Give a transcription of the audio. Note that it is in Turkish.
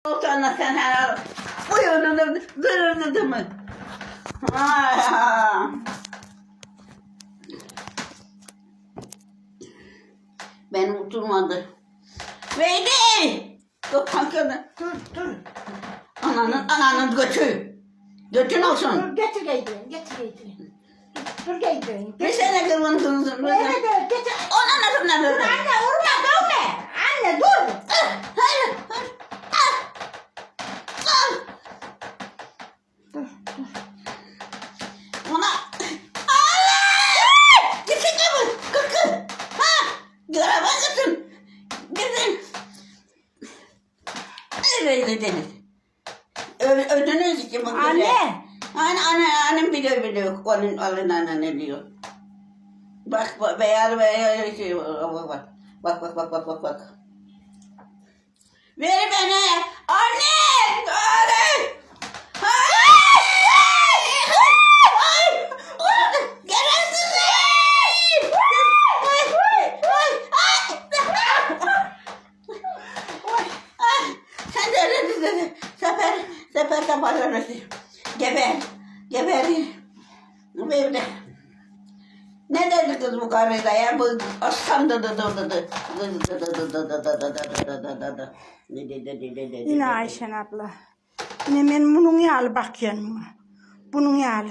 Olsana sen her uyuduğunu dırırdı mı? Ben oturmadı. Veydi! Yok kanka. Dur. Ananın götü. Götün olsun. Dur getir giydirin. Dur giydirin. Bir sene kırmızı. Evet getir. Ona nasıl Dur anne vurma dövme. Anne dur. Hayır. Dur. Ona... Allah! Gitsin kapı. Kırkın. Ha! Göremezsin. Gidin. Öyle denir. Ödünüz için bu Anne. Annem biliyor. Onun anne ne diyor. Bak beyaz şey bak. Ver bana. Anne! Sen de sefer kaparlar. Geber. Böyle. Ne dedi kız bu karıda ya? Bu aslan dı. Yine Ayşen abla. Yine ben bunun yağlı bak yanıma. Bunun yağlı.